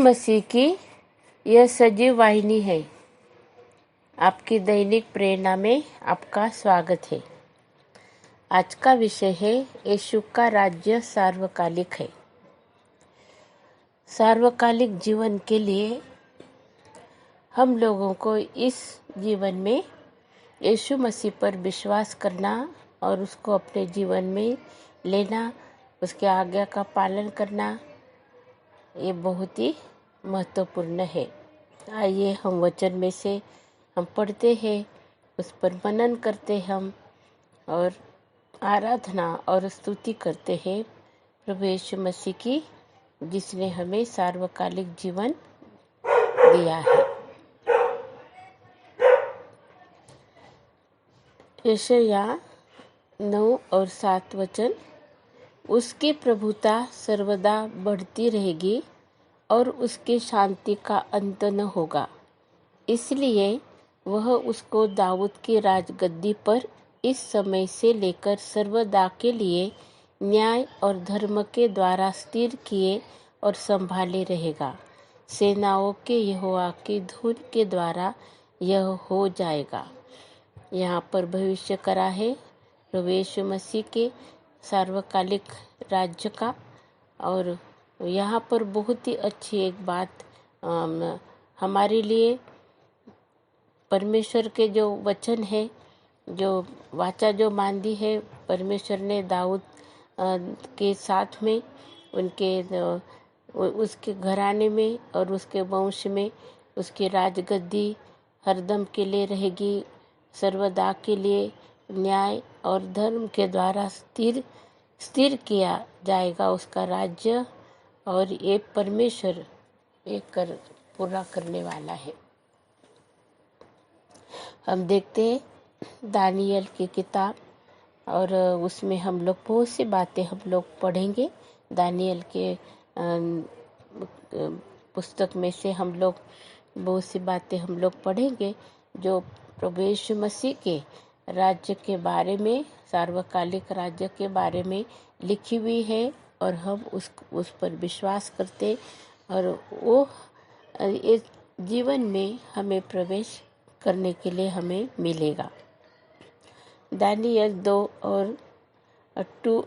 मसीह की यह सजीव वाहिनी है। आपकी दैनिक प्रेरणा में आपका स्वागत है। आज का विषय है यीशु का राज्य सार्वकालिक है। सार्वकालिक जीवन के लिए हम लोगों को इस जीवन में यीशु मसीह पर विश्वास करना और उसको अपने जीवन में लेना, उसके आज्ञा का पालन करना, ये बहुत ही महत्वपूर्ण है। आइए हम वचन में से हम पढ़ते हैं, उस पर मनन करते हम और आराधना और स्तुति करते हैं प्रभु यीशु मसीह की, जिसने हमें सार्वकालिक जीवन दिया है। यशायाह 9 और 7 वचन। उसकी प्रभुता सर्वदा बढ़ती रहेगी और उसकी शांति का अंत न होगा। इसलिए वह उसको दाऊद की राजगद्दी पर इस समय से लेकर सर्वदा के लिए न्याय और धर्म के द्वारा स्थिर किए और संभाले रहेगा। सेनाओं के यहोवा की धुन के द्वारा यह हो जाएगा। यहाँ पर भविष्य करा है प्रभु यीशु मसीह के सार्वकालिक राज्य का। और यहाँ पर बहुत ही अच्छी एक बात हमारे लिए परमेश्वर के जो वचन है, जो वाचा जो बांधी है परमेश्वर ने दाऊद के साथ में, उसके घराने में और उसके वंश में उसकी राजगद्दी हरदम के लिए रहेगी, सर्वदा के लिए न्याय और धर्म के द्वारा स्थिर किया जाएगा उसका राज्य, और ये परमेश्वर पूरा करने वाला है। हम देखते हैं दानियल की किताब, और उसमें हम लोग बहुत सी बातें हम लोग पढ़ेंगे। दानियल के पुस्तक में से हम लोग बहुत सी बातें हम लोग पढ़ेंगे जो प्रभु यीशु मसीह के राज्य के बारे में, सार्वकालिक राज्य के बारे में लिखी हुई है, और हम उस पर विश्वास करते और वो इस जीवन में हमें प्रवेश करने के लिए हमें मिलेगा। दानियल 2 और 2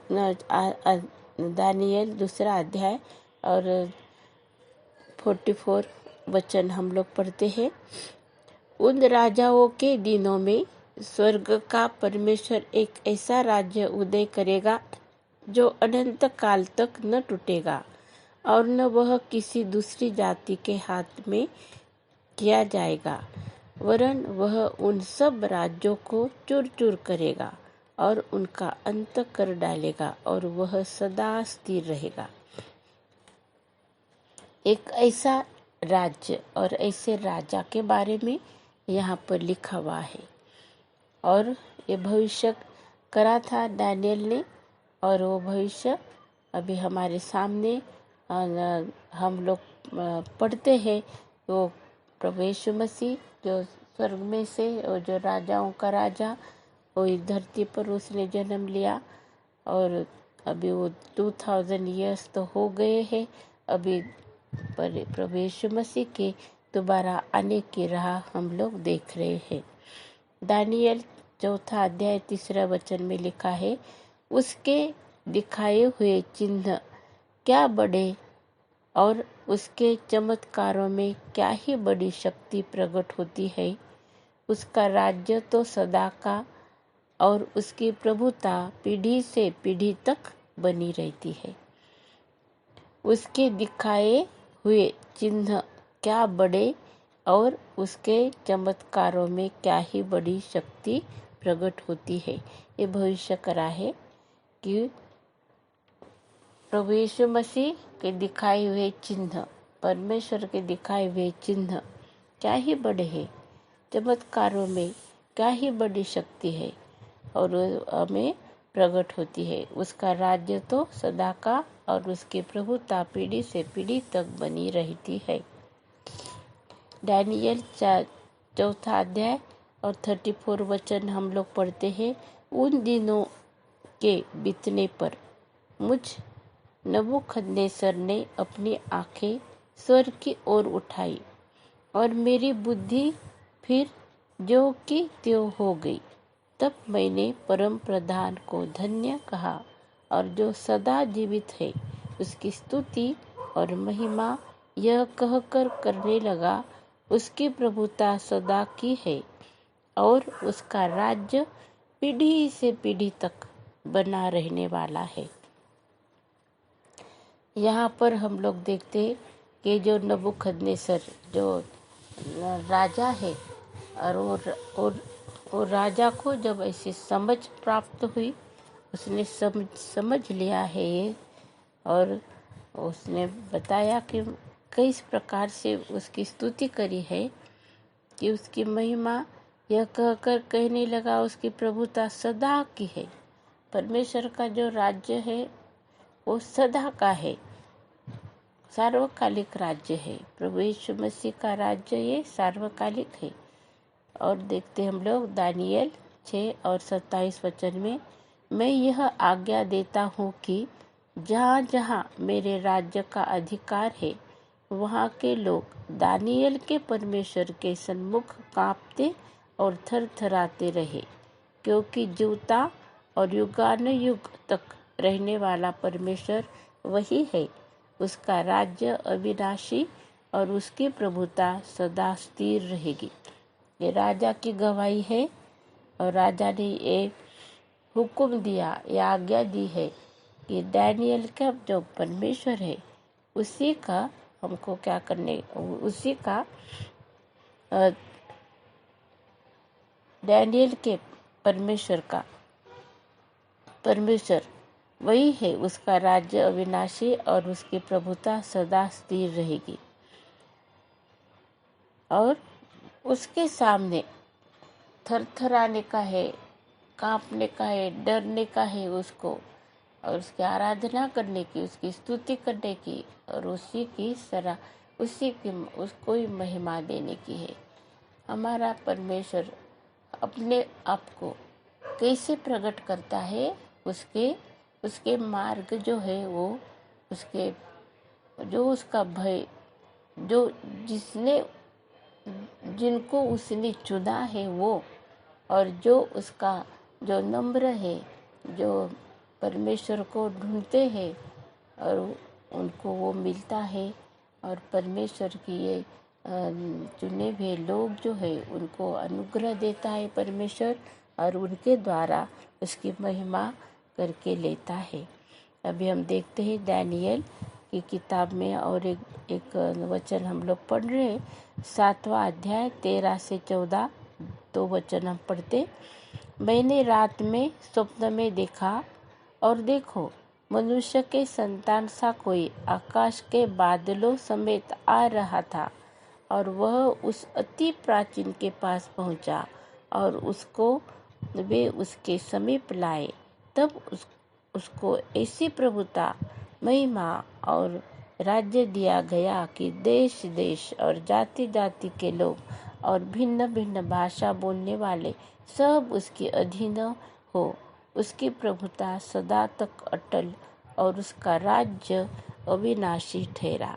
दानियल 2 अध्याय और 44 वचन हम लोग पढ़ते हैं। उन राजाओं के दिनों में स्वर्ग का परमेश्वर एक ऐसा राज्य उदय करेगा जो अनंत काल तक न टूटेगा, और न वह किसी दूसरी जाति के हाथ में किया जाएगा, वरन वह उन सब राज्यों को चूर चूर करेगा और उनका अंत कर डालेगा, और वह सदा स्थिर रहेगा। एक ऐसा राज्य और ऐसे राजा के बारे में यहाँ पर लिखा हुआ है, और ये भविष्य करा था दानियल ने, और वो भविष्य अभी हमारे सामने हम लोग पढ़ते हैं। वो प्रभु यीशु मसीह जो स्वर्ग में से, और जो राजाओं का राजा, वो इस धरती पर उसने जन्म लिया, और अभी वो 2000 ईयर्स तो हो गए हैं। अभी पर प्रभु यीशु मसीह के दोबारा आने की राह हम लोग देख रहे हैं। दानियल 4 अध्याय 3 वचन में लिखा है, उसके दिखाए हुए चिन्ह क्या बड़े, और उसके चमत्कारों में क्या ही बड़ी शक्ति प्रकट होती है। उसका राज्य तो सदा का, और उसकी प्रभुता पीढ़ी से पीढ़ी तक बनी रहती है। उसके दिखाए हुए चिन्ह क्या बड़े, और उसके चमत्कारों में क्या ही बड़ी शक्ति प्रकट होती है। ये भविष्य करा है कि प्रभु यीशु मसीह के दिखाए हुए चिन्ह, परमेश्वर के दिखाए हुए चिन्ह क्या ही बड़े हैं, चमत्कारों में क्या ही बड़ी शक्ति है, और हमें प्रकट होती है। उसका राज्य तो सदा का, और उसकी प्रभुता पीढ़ी से पीढ़ी तक बनी रहती है। दानियल 4 अध्याय और 34 वचन हम लोग पढ़ते हैं। उन दिनों के बीतने पर मुझ नबूखदनेस्सर ने अपनी आंखें स्वर्ग की ओर उठाई और मेरी बुद्धि फिर ज्यों की त्यों हो गई। तब मैंने परम प्रधान को धन्य कहा और जो सदा जीवित है उसकी स्तुति और महिमा यह कहकर करने लगा, उसकी प्रभुता सदा की है और उसका राज्य पीढ़ी से पीढ़ी तक बना रहने वाला है। यहाँ पर हम लोग देखते हैं कि जो नबूकदनेस्सर जो राजा है और वो राजा को जब ऐसी समझ प्राप्त हुई, उसने समझ लिया है ये, और उसने बताया कि किस प्रकार से उसकी स्तुति करी है कि उसकी महिमा यह कहकर कहने लगा, उसकी प्रभुता सदा की है। परमेश्वर का जो राज्य है वो सदा का है, सार्वकालिक राज्य है। प्रभु यीशु मसीह का राज्य ये सार्वकालिक है। और देखते हम लोग दानियल 6 और 27 वचन में, मैं यह आज्ञा देता हूँ कि जहाँ जहाँ मेरे राज्य का अधिकार है वहाँ के लोग दानियल के परमेश्वर के सन्मुख कांपते और थरथराते रहे, क्योंकि जीवता और युगानुयुग तक रहने वाला परमेश्वर वही है। उसका राज्य अविनाशी और उसकी प्रभुता सदा स्थिर रहेगी। ये राजा की गवाही है और राजा ने ये हुक्म दिया, ये आज्ञा दी है कि दानियल का जो परमेश्वर है उसी का हमको क्या करने, उसी का दानियल के परमेश्वर का परमेश्वर वही है, उसका राज्य अविनाशी और उसकी प्रभुता सदा स्थिर रहेगी। और उसके सामने थरथराने का है, कांपने का है, डरने का है उसको, और उसकी आराधना करने की, उसकी स्तुति करने की और उसी की उसको ही महिमा देने की है। हमारा परमेश्वर अपने आप को कैसे प्रकट करता है, उसके मार्ग जो है वो, उसके जो उसका भय, जो जिनको उसने चुना है वो, और जो उसका जो नम्र है, जो परमेश्वर को ढूंढते हैं और उनको वो मिलता है। और परमेश्वर की ये चुने हुए लोग जो है उनको अनुग्रह देता है परमेश्वर, और उनके द्वारा उसकी महिमा करके लेता है। अभी हम देखते हैं दानियल की किताब में, और एक वचन हम लोग पढ़ रहे हैं, 7वां अध्याय 13 से 14 दो वचन हम पढ़ते। मैंने रात में स्वप्न में देखा, और देखो मनुष्य के संतान सा कोई आकाश के बादलों समेत आ रहा था, और वह उस अति प्राचीन के पास पहुंचा और वे उसके समीप लाए। तब उसको ऐसी प्रभुता, महिमा और राज्य दिया गया कि देश देश और जाति जाति के लोग और भिन्न भिन्न भाषा बोलने वाले सब उसके अधीन हो। उसकी प्रभुता सदा तक अटल और उसका राज्य अविनाशी ठहरा।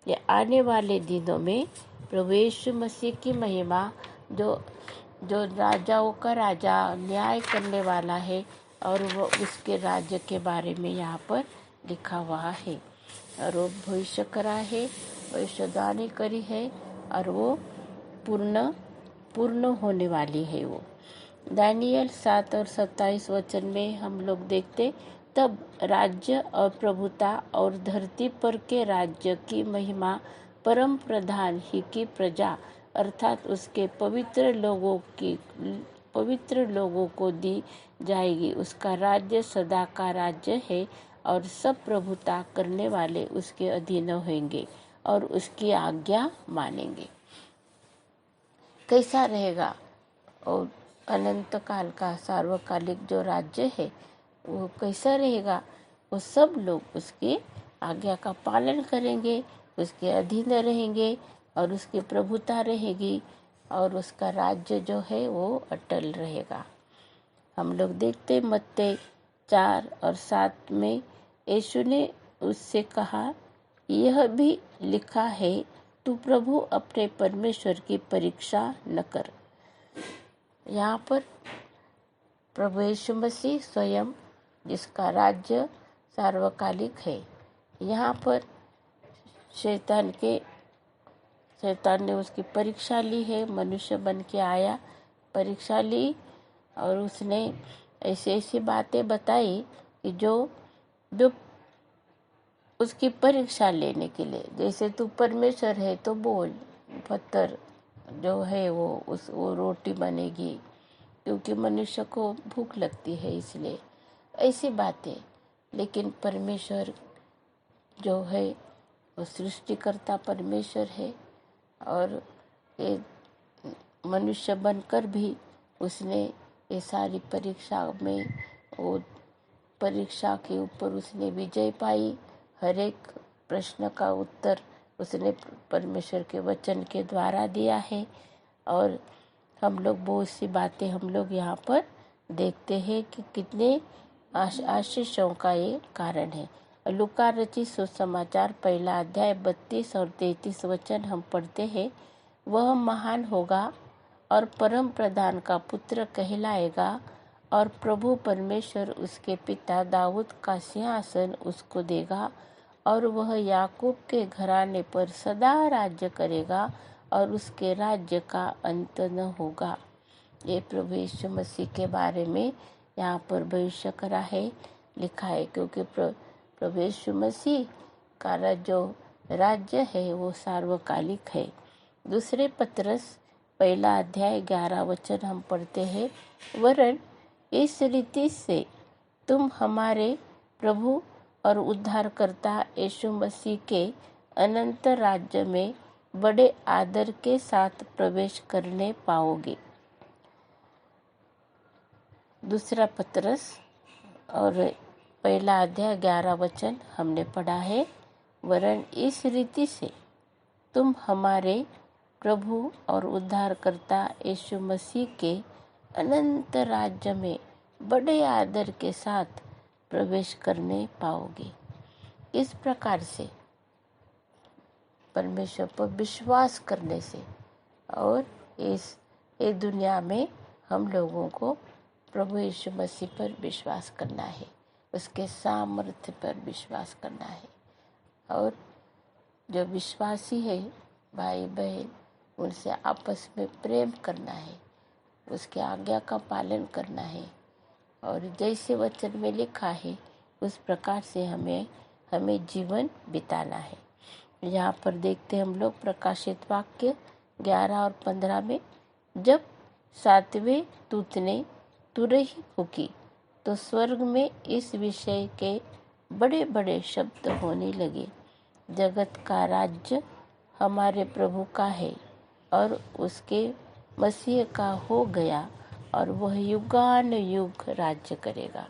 ये आने वाले दिनों में प्रभु यीशु मसीह की महिमा, जो राजाओं का राजा, न्याय करने वाला है, और वो उसके राज्य के बारे में यहाँ पर लिखा हुआ है। और वो भविष्य करा है, भविष्यवाणी करी है, और वो पूर्ण होने वाली है। वो दानियल 7 और 27 वचन में हम लोग देखते, तब राज्य और प्रभुता और धरती पर के राज्य की महिमा परम प्रधान ही की प्रजा अर्थात उसके पवित्र लोगों को दी जाएगी। उसका राज्य सदा का राज्य है और सब प्रभुता करने वाले उसके अधीन होंगे और उसकी आज्ञा मानेंगे। कैसा रहेगा? और अनंत काल का सार्वकालिक जो राज्य है वो कैसा रहेगा? वो सब लोग उसकी आज्ञा का पालन करेंगे, उसके अधीन रहेंगे और उसकी प्रभुता रहेगी, और उसका राज्य जो है वो अटल रहेगा। हम लोग देखते मत्ती 4 और 7 में यीशु ने उससे कहा यह भी लिखा है, तू प्रभु अपने परमेश्वर की परीक्षा न कर। यहाँ पर प्रभु यीशु मसीह स्वयं, जिसका राज्य सार्वकालिक है, यहाँ पर शैतान ने उसकी परीक्षा ली है। मनुष्य बन के आया, परीक्षा ली, और उसने ऐसी ऐसी बातें बताई कि जो उसकी परीक्षा लेने के लिए, जैसे तू परमेश्वर है तो बोल, पत्थर जो है वो रोटी बनेगी, क्योंकि मनुष्य को भूख लगती है, इसलिए ऐसी बातें। लेकिन परमेश्वर जो है वो सृष्टिकर्ता परमेश्वर है, और ये मनुष्य बनकर भी उसने ये सारी परीक्षा में, वो परीक्षा के ऊपर उसने विजय पाई। हर एक प्रश्न का उत्तर उसने परमेश्वर के वचन के द्वारा दिया है। और हम लोग बहुत सी बातें हम लोग यहाँ पर देखते हैं कि कितने आशीषों का ये कारण है। लूका रचित सुसमाचार 1 अध्याय 32 और 33 वचन हम पढ़ते हैं। वह महान होगा और परम प्रधान का पुत्र कहलाएगा, और प्रभु परमेश्वर उसके पिता दाऊद का सिंहासन उसको देगा, और वह याकूब के घराने पर सदा राज्य करेगा, और उसके राज्य का अंत न होगा। ये प्रभु यीशु मसीह के बारे में यहाँ पर भविष्य करा है, लिखा है, क्योंकि प्रभु यीशु मसीह का जो राज्य है वो सार्वकालिक है। दूसरे पत्रस 1 अध्याय 11 वचन हम पढ़ते हैं, वरन इस रीति से तुम हमारे प्रभु और उद्धारकर्ता यीशु मसीह के अनंत राज्य में बड़े आदर के साथ प्रवेश करने पाओगे। दूसरा पत्रस और 1 अध्याय 11 वचन हमने पढ़ा है, वरन इस रीति से तुम हमारे प्रभु और उद्धारकर्ता यीशु मसीह के अनंत राज्य में बड़े आदर के साथ प्रवेश करने पाओगे। इस प्रकार से परमेश्वर पर विश्वास करने से, और ये दुनिया में हम लोगों को प्रभु यीशु मसीह पर विश्वास करना है, उसके सामर्थ्य पर विश्वास करना है। और जो विश्वासी है भाई बहन, उनसे आपस में प्रेम करना है, उसके आज्ञा का पालन करना है, और जैसे वचन में लिखा है उस प्रकार से हमें जीवन बिताना है। यहाँ पर देखते हम लोग प्रकाशित वाक्य 11 और 15 में, जब 7वें दूत ने तुरही फूंकी तो स्वर्ग में इस विषय के बड़े बड़े शब्द होने लगे, जगत का राज्य हमारे प्रभु का है और उसके मसीह का हो गया, और वह युगान युग राज्य करेगा।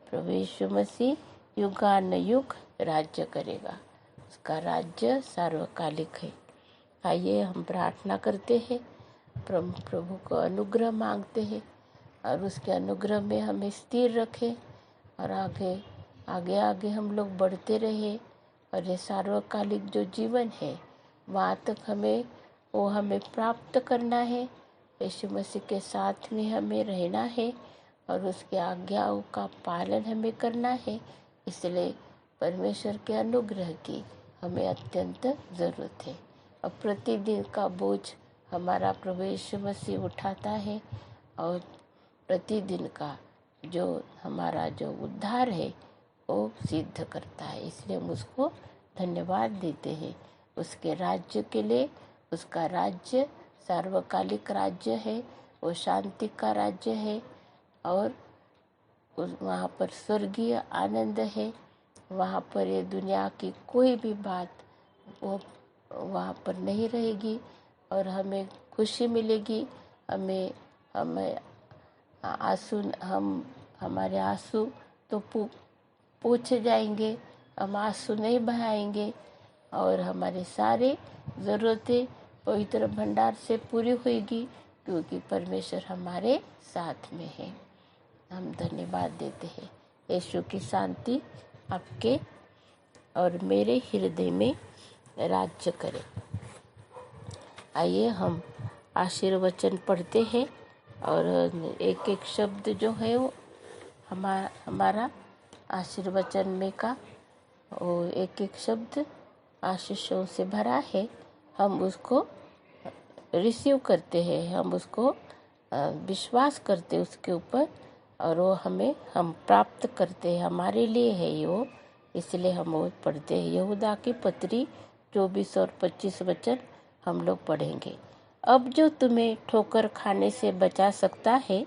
प्रभु यीशु मसीह युगान युग राज्य करेगा, उसका राज्य सार्वकालिक है। आइए हम प्रार्थना करते हैं, प्रभु को अनुग्रह मांगते हैं, और उसके अनुग्रह में हमें स्थिर रखें, और आगे आगे आगे हम लोग बढ़ते रहे, और ये सार्वकालिक जो जीवन है वहाँ तक हमें प्राप्त करना है। यीशु मसीह के साथ में हमें रहना है, और उसके आज्ञाओं का पालन हमें करना है। इसलिए परमेश्वर के अनुग्रह की हमें अत्यंत ज़रूरत है। और प्रतिदिन का बोझ हमारा प्रभु यीशु मसीह उठाता है, और प्रतिदिन का जो हमारा जो उद्धार है वो सिद्ध करता है। इसलिए हम उसको धन्यवाद देते हैं उसके राज्य के लिए। उसका राज्य सार्वकालिक राज्य है, वो शांति का राज्य है, और वहाँ पर स्वर्गीय आनंद है। वहाँ पर ये दुनिया की कोई भी बात वो वहाँ पर नहीं रहेगी, और हमें खुशी मिलेगी। हमें हमारे आंसू तो पूछ जाएंगे, हम आंसू नहीं बहाएंगे, और हमारे सारे ज़रूरतें पवित्र भंडार से पूरी होगी, क्योंकि परमेश्वर हमारे साथ में है। हम धन्यवाद देते हैं। यीशु की शांति आपके और मेरे हृदय में राज्य करे। आइए हम आशीर्वचन पढ़ते हैं और एक एक शब्द जो है वो हमारा आशीर्वचन में का वो एक एक शब्द आशीषों से भरा है। हम उसको रिसीव करते हैं, हम उसको विश्वास करते उसके ऊपर और वो हम प्राप्त करते हैं, हमारे लिए है ये वो, इसलिए हम वो पढ़ते हैं। यहूदा की पत्री 24 और 25 वचन हम लोग पढ़ेंगे। अब जो तुम्हें ठोकर खाने से बचा सकता है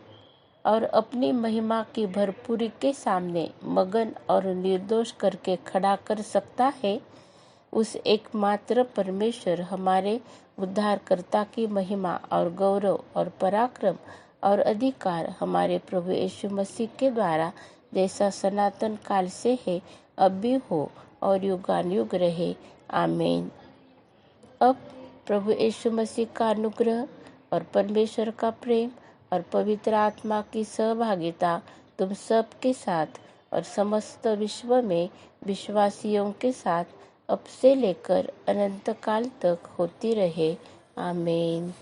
और अपनी महिमा की भरपूरी के सामने मगन और निर्दोष करके खड़ा कर सकता है, उस एकमात्र परमेश्वर हमारे उद्धारकर्ता की महिमा और गौरव और पराक्रम और अधिकार हमारे प्रभु यीशु मसीह के द्वारा जैसा सनातन काल से है, अब भी हो और युगानुयुग रहे। आमीन। अब प्रभु यीशु मसीह का अनुग्रह और परमेश्वर का प्रेम और पवित्र आत्मा की सहभागिता तुम सब के साथ और समस्त विश्व में विश्वासियों के साथ अब से लेकर अनंत काल तक होती रहे। आमीन।